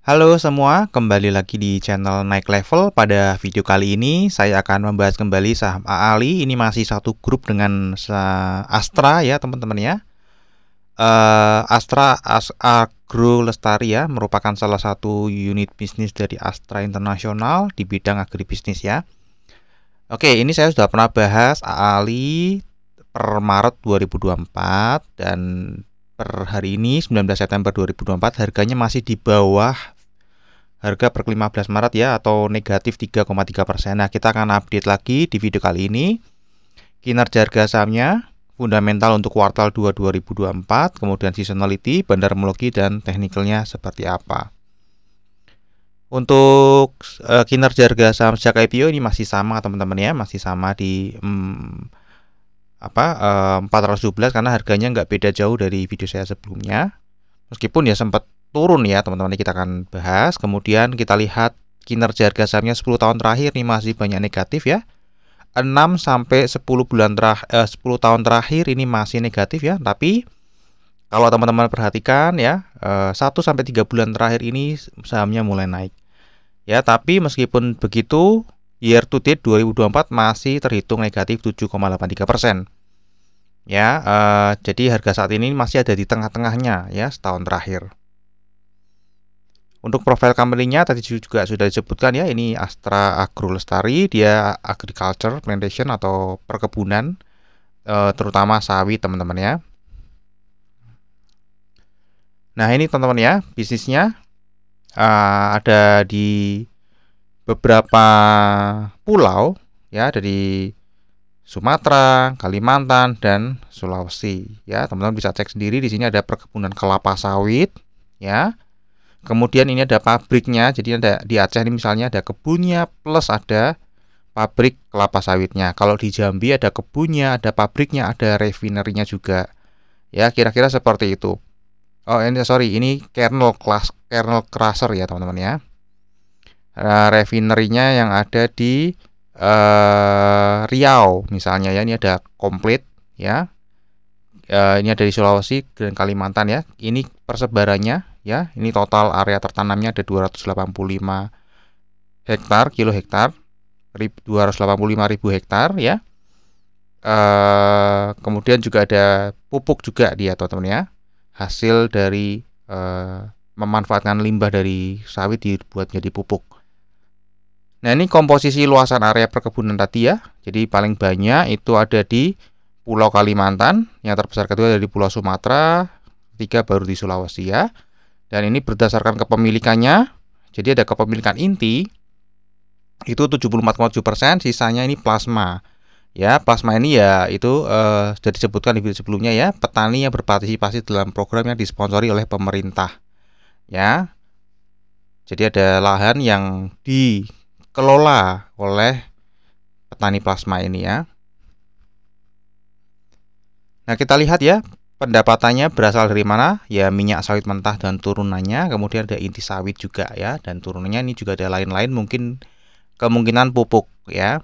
Halo semua, kembali lagi di channel Naik Level. Pada video kali ini saya akan membahas kembali saham AALI. Ini masih satu grup dengan Astra ya teman-teman ya. Astra Agro Lestari ya, merupakan salah satu unit bisnis dari Astra Internasional di bidang agribisnis ya. Oke, ini saya sudah pernah bahas AALI per Maret 2024 dan per hari ini 19 September 2024 harganya masih di bawah harga per 15 Maret ya, atau negatif 3,3%. Nah, kita akan update lagi di video kali ini kinerja harga sahamnya, fundamental untuk kuartal 2 2024, kemudian seasonality, bandarmologi, dan teknikalnya seperti apa. Untuk kinerja harga saham sejak IPO ini masih sama teman-teman ya, masih sama di 417 karena harganya nggak beda jauh dari video saya sebelumnya. Meskipun ya sempat turun ya teman-teman, kita akan bahas. Kemudian kita lihat kinerja harga sahamnya 10 tahun terakhir ini masih banyak negatif ya. 6 sampai 10 tahun terakhir ini masih negatif ya. Tapi kalau teman-teman perhatikan ya, 1 sampai 3 bulan terakhir ini sahamnya mulai naik. Ya, tapi meskipun begitu, year to date 2024 masih terhitung negatif 7,83%. Ya, jadi harga saat ini masih ada di tengah-tengahnya ya setahun terakhir. Untuk profil company-nya tadi juga sudah disebutkan ya, ini Astra Agro Lestari, dia agriculture plantation atau perkebunan, terutama sawit teman-teman ya. Nah, ini teman-teman ya, bisnisnya ada di beberapa pulau ya, dari Sumatera, Kalimantan, dan Sulawesi ya. Teman-teman bisa cek sendiri, di sini ada perkebunan kelapa sawit ya. Kemudian ini ada pabriknya, jadi ada di Aceh ini misalnya ada kebunnya plus ada pabrik kelapa sawitnya. Kalau di Jambi ada kebunnya, ada pabriknya, ada refinerinya juga. Ya, kira-kira seperti itu. Oh, ini kernel crusher ya, teman-teman ya. Refinerinya yang ada di Riau misalnya ya, ini ada komplit ya. Ini ada di Sulawesi dan Kalimantan ya. Ini persebarannya ya, ini total area tertanamnya ada 285 hektar, 285.000 hektar ya. Kemudian juga ada pupuk juga dia teman-teman ya, hasil dari memanfaatkan limbah dari sawit dibuat jadi pupuk. Nah, ini komposisi luasan area perkebunan tadi ya. Jadi paling banyak itu ada di Pulau Kalimantan, yang terbesar kedua dari Pulau Sumatera, ketiga baru di Sulawesi ya. Dan ini berdasarkan kepemilikannya. Jadi ada kepemilikan inti itu 74,7%, sisanya ini plasma. Ya, plasma ini ya itu sudah disebutkan di video sebelumnya ya, petani yang berpartisipasi dalam program yang disponsori oleh pemerintah. Ya. Jadi ada lahan yang dikelola oleh petani plasma ini ya. Nah, kita lihat ya, pendapatannya berasal dari mana? Ya, minyak sawit mentah dan turunannya, kemudian ada inti sawit juga ya, dan turunannya ini juga ada lain-lain, mungkin kemungkinan pupuk ya.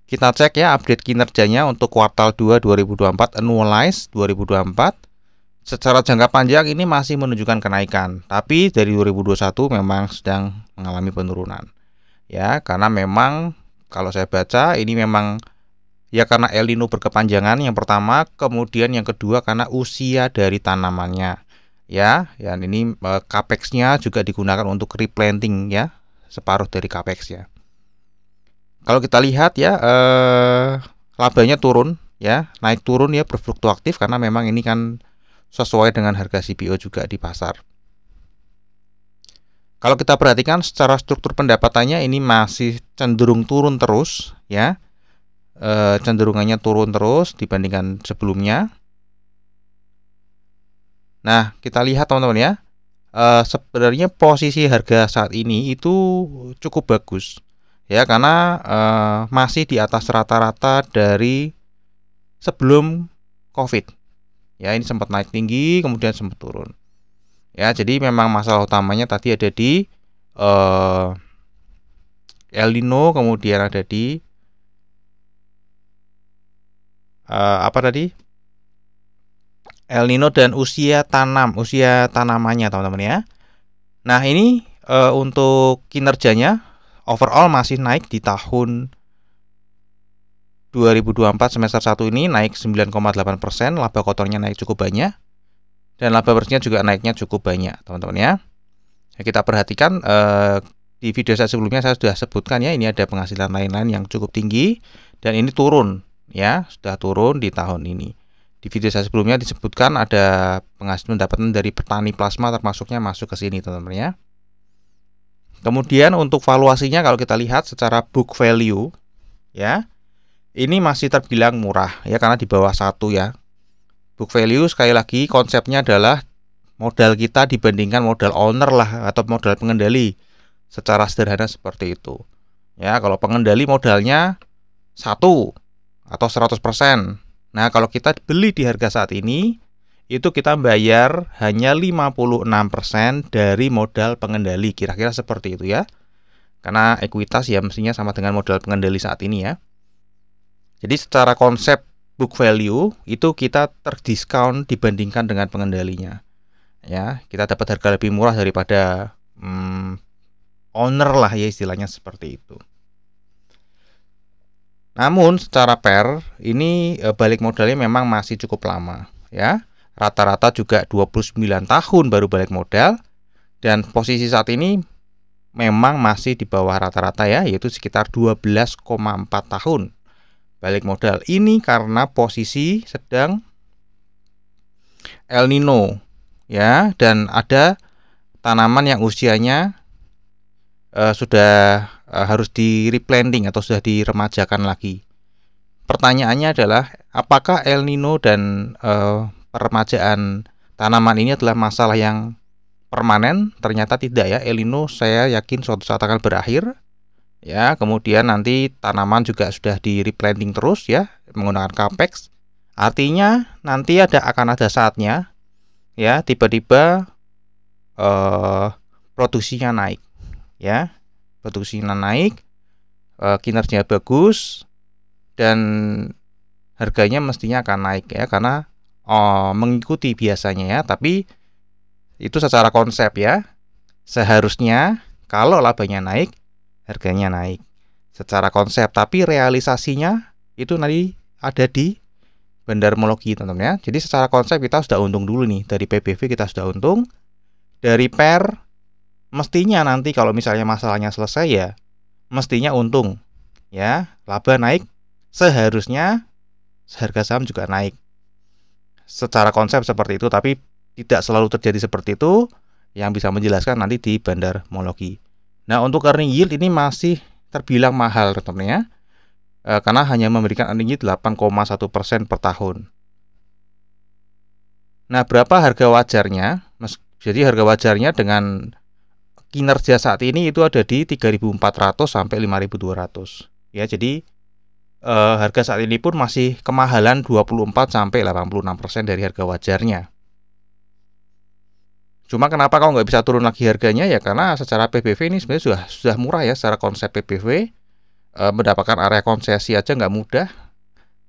Kita cek ya update kinerjanya untuk kuartal 2 2024, annualized 2024. Secara jangka panjang ini masih menunjukkan kenaikan, tapi dari 2021 memang sedang mengalami penurunan. Ya, karena memang kalau saya baca ini memang ya karena El Nino berkepanjangan yang pertama, kemudian yang kedua karena usia dari tanamannya. Ya, dan ini capex-nya juga digunakan untuk replanting ya, separuh dari capex ya. Kalau kita lihat ya, labanya turun ya, naik turun ya, berfluktuatif karena memang ini kan sesuai dengan harga CPO juga di pasar. Kalau kita perhatikan secara struktur pendapatannya ini masih cenderung turun terus ya. Cenderungannya turun terus dibandingkan sebelumnya. Nah, kita lihat teman-teman ya, sebenarnya posisi harga saat ini itu cukup bagus ya, karena masih di atas rata-rata dari sebelum COVID ya. Ini sempat naik tinggi kemudian sempat turun ya. Jadi memang masalah utamanya tadi ada di El Nino, kemudian ada di El Nino dan usia tanamannya teman-teman ya. Nah, ini untuk kinerjanya overall masih naik di tahun 2024 semester 1 ini naik 9,8%, laba kotornya naik cukup banyak, dan laba bersihnya juga naiknya cukup banyak, teman-teman ya. Kita perhatikan di video saya sebelumnya saya sudah sebutkan ya, ini ada penghasilan lain-lain yang cukup tinggi, dan ini turun ya, sudah turun di tahun ini. Di video saya sebelumnya disebutkan ada penghasilan pendapatan dari petani plasma termasuknya masuk ke sini, teman-teman ya. Kemudian untuk valuasinya kalau kita lihat secara book value ya, ini masih terbilang murah ya, karena di bawah 1 ya. Book value sekali lagi konsepnya adalah modal kita dibandingkan modal owner lah, atau modal pengendali. Secara sederhana seperti itu. Ya, kalau pengendali modalnya 1 atau 100%. Nah, kalau kita beli di harga saat ini, itu kita bayar hanya 56% dari modal pengendali. Kira-kira seperti itu ya. Karena ekuitas ya mestinya sama dengan modal pengendali saat ini ya. Jadi secara konsep book value itu kita terdiskon dibandingkan dengan pengendalinya. Ya, kita dapat harga lebih murah daripada owner lah ya, istilahnya seperti itu. Namun secara PER ini balik modalnya memang masih cukup lama ya. Rata-rata juga 29 tahun baru balik modal, dan posisi saat ini memang masih di bawah rata-rata ya, yaitu sekitar 12,4 tahun balik modal. Ini karena posisi sedang El Nino ya, dan ada tanaman yang usianya sudah harus di replanting atau sudah diremajakan lagi. Pertanyaannya adalah apakah El Nino dan peremajaan tanaman ini adalah masalah yang permanen? Ternyata tidak ya. El Nino saya yakin suatu saat akan berakhir. Ya, kemudian nanti tanaman juga sudah di replanting terus ya menggunakan capex. Artinya nanti akan ada saatnya ya tiba-tiba produksinya naik ya. Produksinya naik, kinerjanya bagus, dan harganya mestinya akan naik ya, karena mengikuti biasanya ya. Tapi itu secara konsep ya. Seharusnya kalau labanya naik, harganya naik secara konsep, tapi realisasinya itu nanti ada di bandarmologi, teman-teman ya. Jadi secara konsep kita sudah untung dulu nih, dari PBV kita sudah untung, dari PER mestinya nanti kalau misalnya masalahnya selesai ya mestinya untung ya, laba naik, seharusnya harga saham juga naik. Secara konsep seperti itu, tapi tidak selalu terjadi seperti itu. Yang bisa menjelaskan nanti di bandarmologi. Nah, untuk earning yield ini masih terbilang mahal, teman-teman ya, karena hanya memberikan earning yield 8,1% per tahun. Nah, berapa harga wajarnya? Jadi harga wajarnya dengan kinerja saat ini itu ada di 3.400 sampai 5.200. Ya, jadi harga saat ini pun masih kemahalan 24 sampai 86% dari harga wajarnya. Cuma kenapa kau nggak bisa turun lagi harganya ya, karena secara PBV ini sebenarnya sudah murah ya. Secara konsep PBV mendapatkan area konsesi aja nggak mudah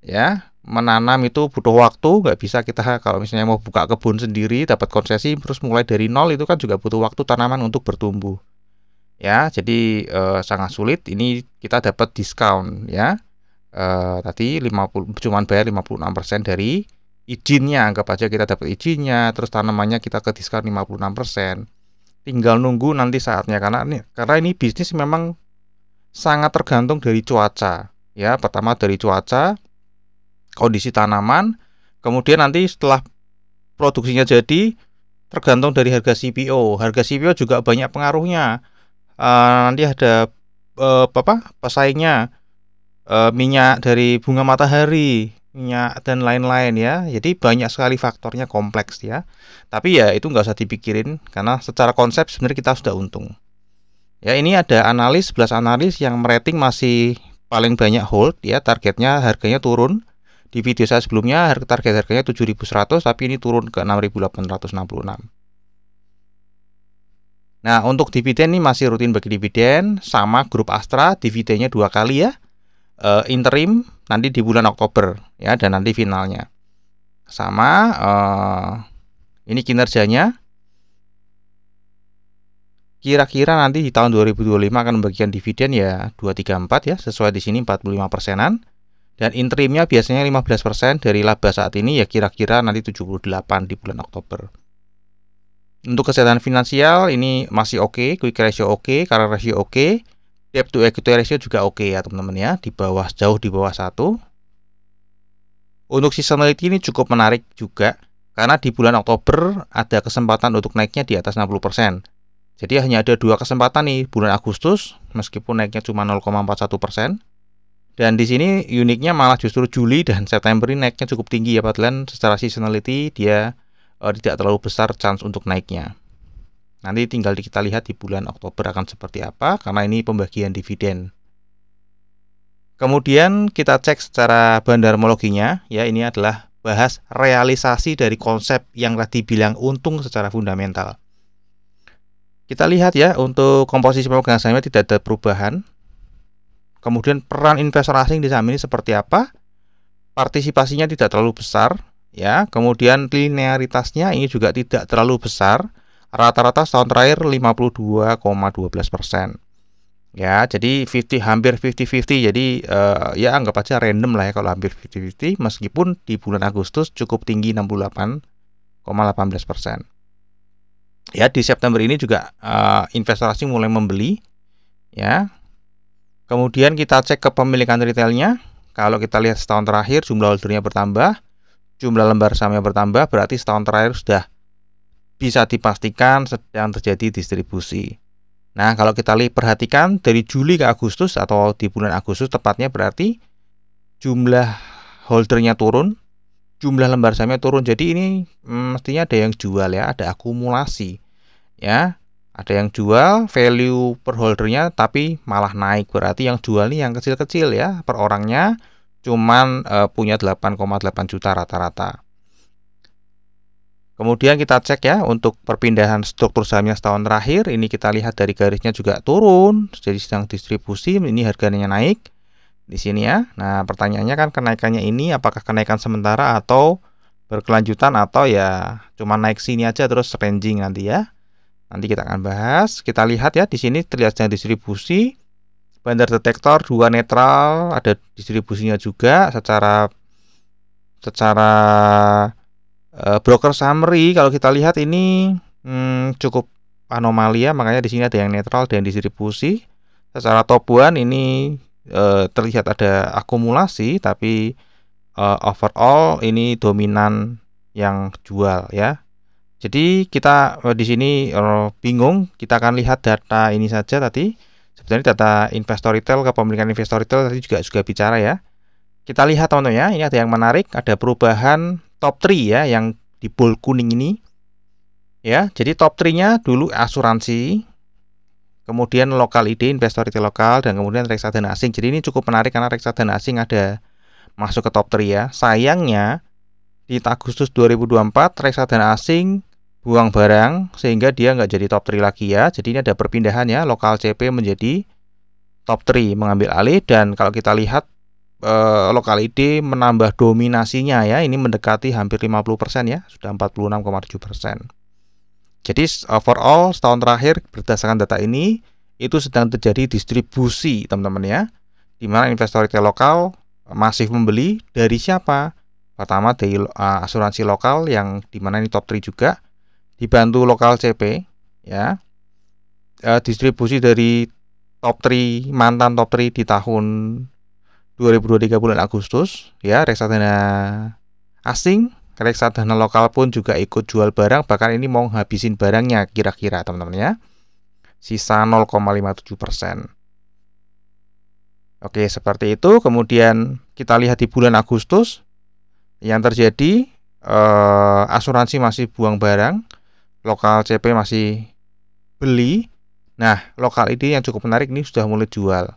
ya. Menanam itu butuh waktu, nggak bisa kita kalau misalnya mau buka kebun sendiri dapat konsesi terus mulai dari nol, itu kan juga butuh waktu tanaman untuk bertumbuh ya. Jadi sangat sulit. Ini kita dapat diskon ya, tadi 50, cuman bayar 56% dari izinnya. Anggap aja kita dapat izinnya, terus tanamannya kita ke diskon 56%. Tinggal nunggu nanti saatnya, karena ini bisnis memang sangat tergantung dari cuaca ya. Pertama dari cuaca, kondisi tanaman, kemudian nanti setelah produksinya jadi tergantung dari harga CPO. Harga CPO juga banyak pengaruhnya. Nanti ada pesaingnya, minyak dari bunga matahari, minyak dan lain-lain ya. Jadi banyak sekali faktornya, kompleks ya. Tapi ya itu nggak usah dipikirin, karena secara konsep sebenarnya kita sudah untung. Ya, ini ada 11 analis yang merating masih paling banyak hold ya. Targetnya harganya turun. Di video saya sebelumnya target harganya 7.100, tapi ini turun ke 6.866. Nah, untuk dividen ini masih rutin bagi dividen, sama grup Astra dividennya 2 kali ya. Interim nanti di bulan Oktober ya, dan nanti finalnya sama. Ini kinerjanya kira-kira nanti di tahun 2025 akan membagikan dividen ya 234 ya, sesuai di sini 45%-an. Dan interimnya biasanya 15% dari laba saat ini ya, kira-kira nanti 78 di bulan Oktober. Untuk kesehatan finansial ini masih oke, quick ratio oke, current ratio oke, debt to equity ratio juga oke ya teman-teman ya, di bawah, jauh di bawah 1. Untuk seasonality ini cukup menarik juga, karena di bulan Oktober ada kesempatan untuk naiknya di atas 60%. Jadi hanya ada 2 kesempatan nih, bulan Agustus meskipun naiknya cuma 0,41%. Dan di sini uniknya malah justru Juli dan September ini naiknya cukup tinggi ya, padahal secara seasonality dia tidak terlalu besar chance untuk naiknya. Nanti tinggal kita lihat di bulan Oktober akan seperti apa, karena ini pembagian dividen. Kemudian kita cek secara bandarmologinya, ya ini adalah bahas realisasi dari konsep yang tadi bilang untung secara fundamental. Kita lihat ya, untuk komposisi pemegang sahamnya tidak ada perubahan. Kemudian peran investor asing di saham ini seperti apa? Partisipasinya tidak terlalu besar, ya. Kemudian linearitasnya ini juga tidak terlalu besar. Rata-rata tahun terakhir 52,12%. Ya, jadi hampir 50-50. Jadi ya anggap aja random lah ya kalau hampir 50-50, meskipun di bulan Agustus cukup tinggi 68,18%. Ya, di September ini juga investor asing mulai membeli, ya. Kemudian kita cek kepemilikan retailnya. Kalau kita lihat setahun terakhir jumlah holdernya bertambah, jumlah lembar sahamnya bertambah, berarti setahun terakhir sudah bisa dipastikan sedang terjadi distribusi. Nah, kalau kita perhatikan dari Juli ke Agustus atau di bulan Agustus tepatnya, berarti jumlah holdernya turun, jumlah lembar sahamnya turun. Jadi ini mestinya ada yang jual ya, ada akumulasi ya. Ada yang jual, value per holdernya tapi malah naik. Berarti yang jual nih yang kecil-kecil ya, per orangnya cuman punya 8,8 juta rata-rata. Kemudian kita cek ya untuk perpindahan struktur sahamnya setahun terakhir. Ini kita lihat dari garisnya juga turun, jadi sedang distribusi. Ini harganya naik di sini ya. Nah, pertanyaannya kan kenaikannya ini apakah kenaikan sementara atau berkelanjutan, atau ya cuma naik sini aja terus ranging nanti ya. Nanti kita akan bahas. Kita lihat ya, di sini terlihat sedang distribusi. Bandar detektor 2 netral, ada distribusinya juga secara broker summary. Kalau kita lihat ini cukup anomali ya, makanya di sini ada yang netral dan distribusi. Secara top one ini terlihat ada akumulasi, tapi overall ini dominan yang jual ya. Jadi kita di sini bingung, kita akan lihat data ini saja tadi. Sebenarnya data investor retail, kepemilikan investor retail tadi juga bicara ya. Kita lihat teman-teman ya, ini ada yang menarik, ada perubahan top 3 ya, yang di bold kuning ini. Ya, jadi top 3-nya dulu asuransi, kemudian lokal ID, investor retail lokal, dan kemudian reksadana asing. Jadi ini cukup menarik karena reksadana asing ada masuk ke top 3 ya. Sayangnya di Agustus 2024 reksadana asing buang barang sehingga dia nggak jadi top 3 lagi ya. Jadi ini ada perpindahan ya, lokal CP menjadi top 3 mengambil alih. Dan kalau kita lihat lokal ID menambah dominasinya ya, ini mendekati hampir 50% ya, sudah 46,7%. Jadi overall setahun terakhir berdasarkan data ini itu sedang terjadi distribusi teman-teman ya, di mana investor retail lokal masih membeli dari siapa? Pertama dari asuransi lokal yang dimana ini top 3 juga, dibantu lokal CP ya. Distribusi dari top 3, mantan top 3 di tahun 2023 bulan Agustus ya, reksadana asing, reksadana lokal pun juga ikut jual barang, bahkan ini mau habisin barangnya kira-kira teman-teman ya. Sisa 0,57%. Oke, seperti itu. Kemudian kita lihat di bulan Agustus yang terjadi, asuransi masih buang barang, lokal CP masih beli. Nah, lokal ID yang cukup menarik ini sudah mulai jual.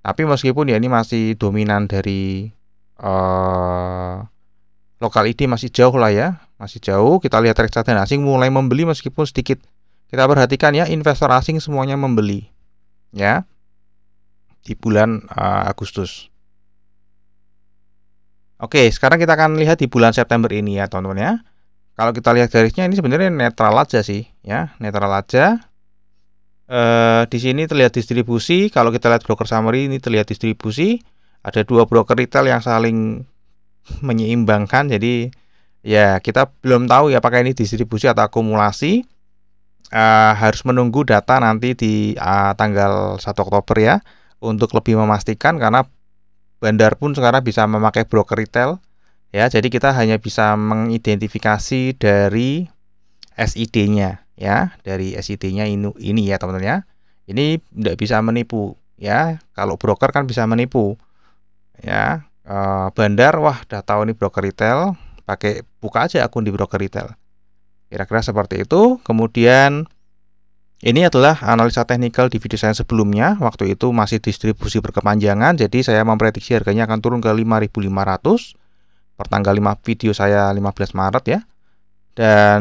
Tapi meskipun ya ini masih dominan dari lokal ID masih jauh lah ya, masih jauh. Kita lihat reksadana asing mulai membeli meskipun sedikit. Kita perhatikan ya, investor asing semuanya membeli ya di bulan Agustus. Oke, sekarang kita akan lihat di bulan September ini ya teman-teman ya. Kalau kita lihat garisnya ini sebenarnya netral aja sih ya, netral aja. Di sini terlihat distribusi. Kalau kita lihat broker summary, ini terlihat distribusi. Ada 2 broker retail yang saling menyeimbangkan. Jadi ya kita belum tahu ya apakah ini distribusi atau akumulasi. Harus menunggu data nanti di tanggal 1 Oktober ya, untuk lebih memastikan, karena bandar pun sekarang bisa memakai broker retail ya. Jadi kita hanya bisa mengidentifikasi dari SID-nya ya, dari SID-nya ini ya teman-teman ya. Ini tidak bisa menipu ya. Kalau broker kan bisa menipu ya. Bandar, wah udah tahu ini broker retail, buka aja akun di broker retail. Kira-kira seperti itu. Kemudian ini adalah analisa teknikal di video saya sebelumnya. Waktu itu masih distribusi berkepanjangan, jadi saya memprediksi harganya akan turun ke 5.500 per tanggal 5 video saya 15 Maret ya. Dan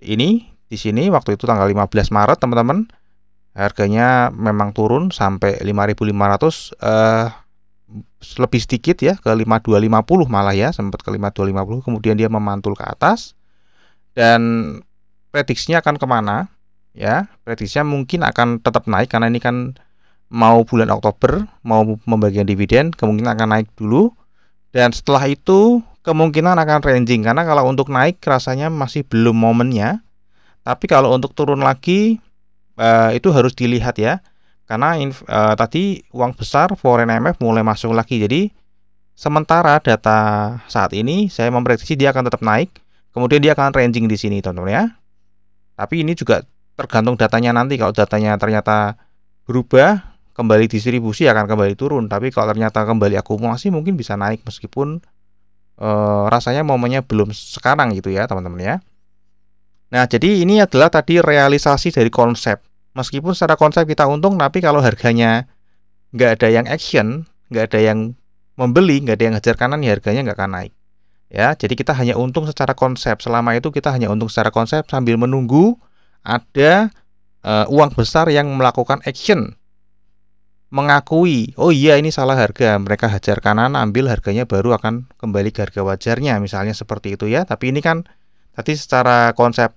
ini di sini waktu itu tanggal 15 Maret teman-teman, harganya memang turun sampai 5.500, lebih sedikit ya, ke 5.250 malah ya, sempat ke 5.250. Kemudian dia memantul ke atas, dan prediksinya akan kemana ya? Prediksinya mungkin akan tetap naik, karena ini kan mau bulan Oktober, mau membagikan dividen, kemungkinan akan naik dulu, dan setelah itu kemungkinan akan ranging, karena kalau untuk naik rasanya masih belum momennya. Tapi kalau untuk turun lagi itu harus dilihat ya, karena tadi uang besar foreign IMF mulai masuk lagi. Jadi sementara data saat ini saya memprediksi dia akan tetap naik, kemudian dia akan ranging di sini teman-teman ya. Tapi ini juga tergantung datanya nanti. Kalau datanya ternyata berubah, kembali distribusi akan kembali turun. Tapi kalau ternyata kembali akumulasi, mungkin bisa naik, meskipun rasanya momennya belum sekarang gitu ya teman-teman ya. Nah, jadi ini adalah tadi realisasi dari konsep. Meskipun secara konsep kita untung, tapi kalau harganya nggak ada yang action, nggak ada yang membeli, nggak ada yang ngejar kanan, ya harganya nggak akan naik. Ya, jadi kita hanya untung secara konsep. Selama itu kita hanya untung secara konsep sambil menunggu ada uang besar yang melakukan action, mengakui, oh iya ini salah harga, mereka hajar kanan, ambil harganya, baru akan kembali ke harga wajarnya, misalnya seperti itu ya. Tapi ini kan tadi secara konsep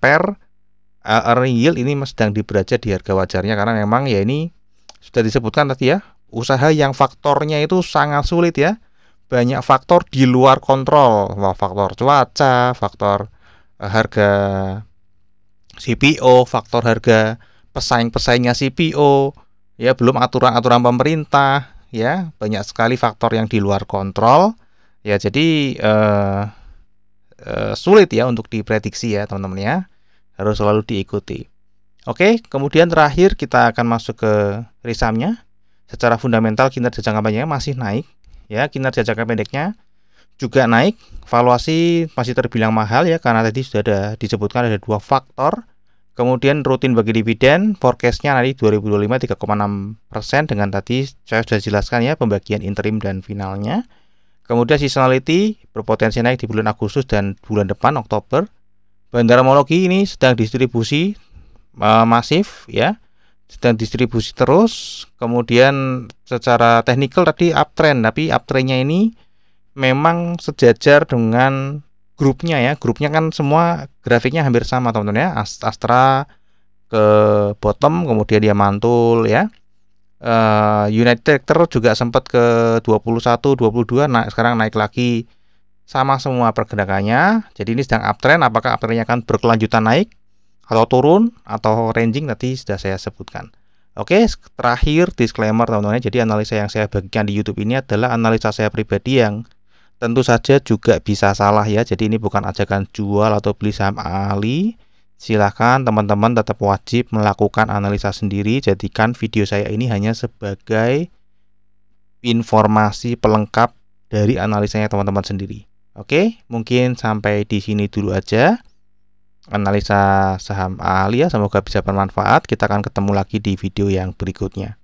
earning yield ini sedang beraja di harga wajarnya, karena memang ya ini sudah disebutkan tadi ya, usaha yang faktornya itu sangat sulit ya, banyak faktor di luar kontrol, faktor cuaca, faktor harga CPO, faktor harga pesaing-pesaingnya CPO ya, belum aturan-aturan pemerintah ya, banyak sekali faktor yang di luar kontrol ya. Jadi sulit ya untuk diprediksi ya teman-teman ya, harus selalu diikuti. Oke, kemudian terakhir kita akan masuk ke risamnya. Secara fundamental kinerja jangka panjangnya masih naik ya, kinerja jangka pendeknya juga naik. Valuasi masih terbilang mahal ya, karena tadi sudah ada disebutkan ada 2 faktor. Kemudian rutin bagi dividen, forecastnya nanti 2025 3,6%, dengan tadi saya sudah jelaskan ya, pembagian interim dan finalnya. Kemudian seasonality berpotensi naik di bulan Agustus dan bulan depan Oktober. Bandar homologi ini sedang distribusi masif ya, sedang distribusi terus. Kemudian secara teknikal tadi uptrend, tapi uptrendnya ini memang sejajar dengan grupnya ya. Grupnya kan semua grafiknya hampir sama teman-teman ya. Astra ke bottom, kemudian dia mantul ya. United Tractor juga sempat ke 21, 22, sekarang naik lagi, sama semua pergerakannya. Jadi ini sedang uptrend. Apakah uptrendnya akan berkelanjutan naik atau turun atau ranging, tadi sudah saya sebutkan. Oke, terakhir disclaimer teman-teman. Jadi analisa yang saya bagikan di YouTube ini adalah analisa saya pribadi yang tentu saja juga bisa salah ya. Jadi ini bukan ajakan jual atau beli saham Ali. Silahkan teman-teman tetap wajib melakukan analisa sendiri. Jadikan video saya ini hanya sebagai informasi pelengkap dari analisanya teman-teman sendiri. Oke, mungkin sampai di sini dulu aja analisa saham Ali ya. Semoga bisa bermanfaat. Kita akan ketemu lagi di video yang berikutnya.